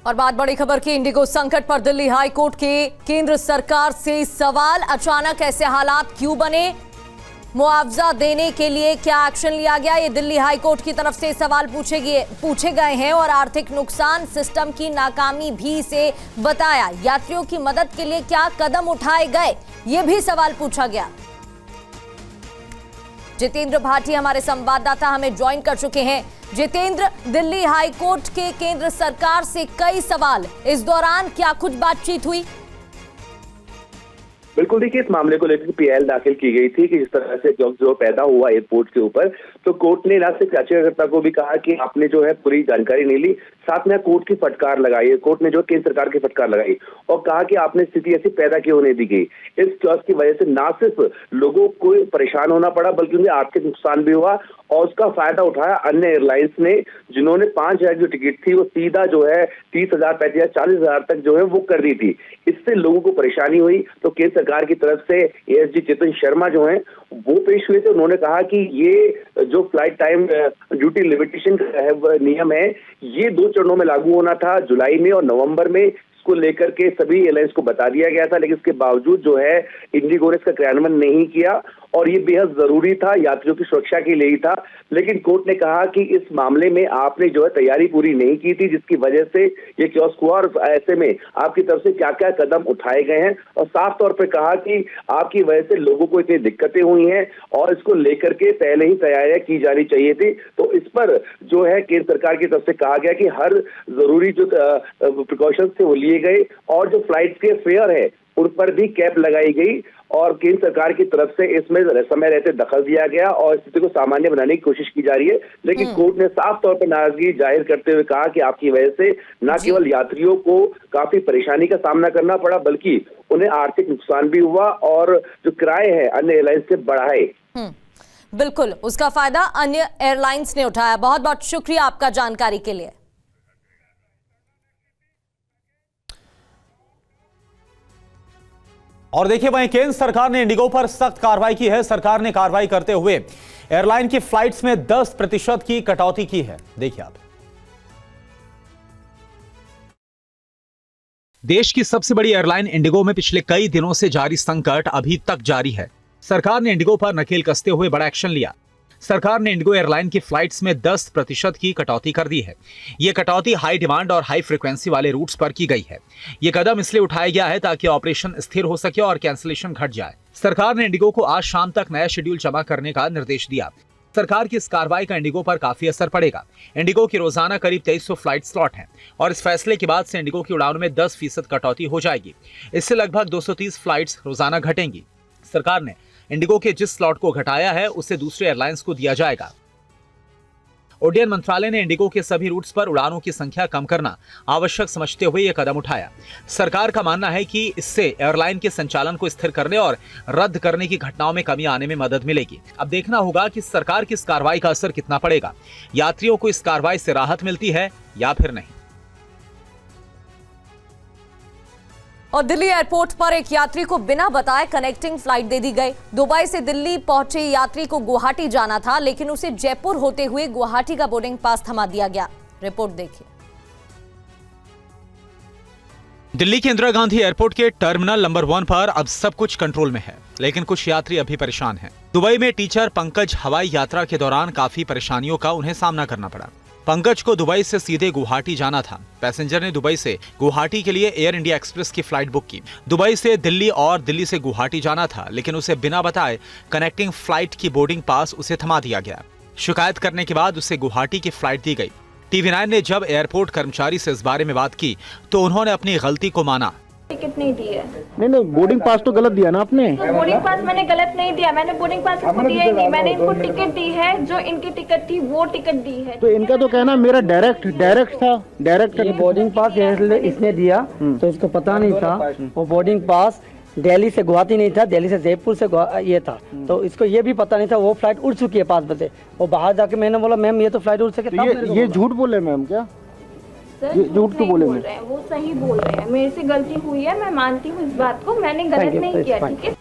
और बात बड़ी खबर की, इंडिगो संकट पर दिल्ली हाई कोर्ट के केंद्र सरकार से सवाल। अचानक ऐसे हालात क्यों बने, मुआवजा देने के लिए क्या एक्शन लिया गया, ये दिल्ली हाई कोर्ट की तरफ से सवाल पूछे गए हैं। और आर्थिक नुकसान, सिस्टम की नाकामी भी इसे बताया। यात्रियों की मदद के लिए क्या कदम उठाए गए, ये भी सवाल पूछा गया। जितेंद्र भाटी हमारे संवाददाता हमें ज्वाइन कर चुके हैं। जितेंद्र, दिल्ली हाई कोर्ट के केंद्र सरकार से कई सवाल, इस दौरान क्या कुछ बातचीत हुई? बिल्कुल, देखिए इस मामले को लेकर पीएल दाखिल की गई थी कि जिस तरह से जो पैदा हुआ एयरपोर्ट के ऊपर, तो कोर्ट ने ना सिर्फ याचिकाकर्ता को भी कहा कि आपने जो है पूरी जानकारी नहीं ली, साथ में कोर्ट की फटकार लगाई। कोर्ट ने जो केंद्र सरकार की फटकार लगाई और कहा कि आपने स्थिति ऐसी पैदा क्यों नहीं दी गई। इस क्लॉज की वजह से ना सिर्फ लोगों को परेशान होना पड़ा बल्कि उन्हें आर्थिक नुकसान भी हुआ और उसका फायदा उठाया अन्य एयरलाइंस ने, जिन्होंने 5,000 जो टिकट थी वो सीधा जो है 30,000, 35,000, 40,000 तक जो है वो कर दी थी। इससे लोगों को परेशानी हुई। तो केंद्र सरकार की तरफ से एएसजी चेतन शर्मा जो है वो पेश हुए थे। उन्होंने कहा कि ये जो फ्लाइट टाइम ड्यूटी लिमिटेशन का नियम है, ये 2 चरणों में लागू होना था, जुलाई में और नवंबर में। इसको लेकर के सभी एयरलाइंस को बता दिया गया था, लेकिन इसके बावजूद जो है इंडिगो ने इसका क्रियान्वयन नहीं किया और ये बेहद जरूरी था, यात्रियों की सुरक्षा के लिए ही था। लेकिन कोर्ट ने कहा कि इस मामले में आपने जो है तैयारी पूरी नहीं की थी, जिसकी वजह से ये कियोस्क हुआ और ऐसे में आपकी तरफ से क्या क्या कदम उठाए गए हैं। और साफ तौर पर कहा कि आपकी वजह से लोगों को इतनी दिक्कतें हुई हैं और इसको लेकर के पहले ही तैयारियां की जानी चाहिए थी। तो इस पर जो है केंद्र सरकार की तरफ से कहा गया कि हर जरूरी जो प्रिकॉशंस थे वो लिए गए और जो फ्लाइट के फेयर है उन पर भी कैप लगाई गई और केंद्र सरकार की तरफ से इसमें समय रहते दखल दिया गया और स्थिति को सामान्य बनाने की कोशिश की जा रही है। लेकिन कोर्ट ने साफ तौर पर नाराजगी जाहिर करते हुए कहा कि आपकी वजह से न केवल यात्रियों को काफी परेशानी का सामना करना पड़ा बल्कि उन्हें आर्थिक नुकसान भी हुआ और जो किराए हैं अन्य एयरलाइंस से बढ़ाए। बिल्कुल, उसका फायदा अन्य एयरलाइंस ने उठाया। बहुत बहुत शुक्रिया आपका जानकारी के लिए। और देखिए, वहीं केंद्र सरकार ने इंडिगो पर सख्त कार्रवाई की है। सरकार ने कार्रवाई करते हुए एयरलाइन की फ्लाइट्स में 10% की कटौती की है। देखिए आप। देश की सबसे बड़ी एयरलाइन इंडिगो में पिछले कई दिनों से जारी संकट अभी तक जारी है। सरकार ने इंडिगो पर नकेल कसते हुए बड़ा एक्शन लिया। सरकार ने इंडिगो एयरलाइन की फ्लाइट्स में 10% की कटौती कर दी है। ये कटौती हाई डिमांड और हाई फ्रीक्वेंसी वाले रूट्स पर की गई है। ये कदम इसलिए उठाया गया है ताकि ऑपरेशन स्थिर हो सके और कैंसिलेशन घट जाए। सरकार ने इंडिगो को आज शाम तक नया शेड्यूल जमा करने का निर्देश दिया। सरकार की इस कार्रवाई का इंडिगो पर काफी असर पड़ेगा। इंडिगो की रोजाना करीब 2300 फ्लाइट स्लॉट हैं और इस फैसले के बाद से इंडिगो की उड़ानों में 10% कटौती हो जाएगी। इससे लगभग 230 फ्लाइट्स रोजाना घटेंगी। सरकार ने इंडिगो के जिस स्लॉट को घटाया है उसे दूसरे एयरलाइंस को दिया जाएगा। उड्डयन मंत्रालय ने इंडिगो के सभी रूट्स पर उड़ानों की संख्या कम करना आवश्यक समझते हुए यह कदम उठाया। सरकार का मानना है कि इससे एयरलाइन के संचालन को स्थिर करने और रद्द करने की घटनाओं में कमी आने में मदद मिलेगी। अब देखना होगा कि सरकार की इस कार्रवाई का असर कितना पड़ेगा। यात्रियों को इस कार्रवाई से राहत मिलती है या फिर नहीं। और दिल्ली एयरपोर्ट पर एक यात्री को बिना बताए कनेक्टिंग फ्लाइट दे दी गई। दुबई से दिल्ली पहुंचे यात्री को गुवाहाटी जाना था, लेकिन उसे जयपुर होते हुए गुवाहाटी का बोर्डिंग पास थमा दिया गया। रिपोर्ट देखिए। दिल्ली के इंदिरा गांधी एयरपोर्ट के टर्मिनल नंबर 1 पर अब सब कुछ कंट्रोल में है, लेकिन कुछ यात्री अभी परेशान हैं। दुबई में टीचर पंकज हवाई यात्रा के दौरान काफी परेशानियों का उन्हें सामना करना पड़ा। पंकज को दुबई से सीधे गुवाहाटी जाना था। पैसेंजर ने दुबई से गुवाहाटी के लिए एयर इंडिया एक्सप्रेस की फ्लाइट बुक की। दुबई से दिल्ली और दिल्ली से गुवाहाटी जाना था, लेकिन उसे बिना बताए कनेक्टिंग फ्लाइट की बोर्डिंग पास उसे थमा दिया गया। शिकायत करने के बाद उसे गुवाहाटी की फ्लाइट दी गई। TV9 ने जब एयरपोर्ट कर्मचारी से इस बारे में बात की तो उन्होंने अपनी गलती को माना। टिकट नहीं दी है। नहीं, बोर्डिंग पास तो गलत दिया ना आपने। तो बोर्डिंग पास मैंने गलत नहीं दिया, मैंने बोर्डिंग पास इसको दिया ही नहीं। मैंने इनको टिकट दी है, जो इनकी टिकट थी वो टिकट दी है। तो इनका तो कहना मेरा डायरेक्ट था, डायरेक्ट बोर्डिंग पास इसने दिया तो इसको पता नहीं था। वो बोर्डिंग पास दिल्ली से गुवाहाटी नहीं था, दिल्ली से जयपुर से ये था, तो इसको ये भी पता नहीं था। वो फ्लाइट उड़ चुकी है 5 बजे। वो बाहर जाके मैंने बोला मैम ये तो फ्लाइट उड़ सके। तो ये झूठ बोले मैम क्या? झूठ क्यों बोल रहे हैं? वो सही बोल रहे हैं। मेरे से गलती हुई है, मैं मानती हूँ इस बात को, मैंने गलत नहीं किया। ठीक है।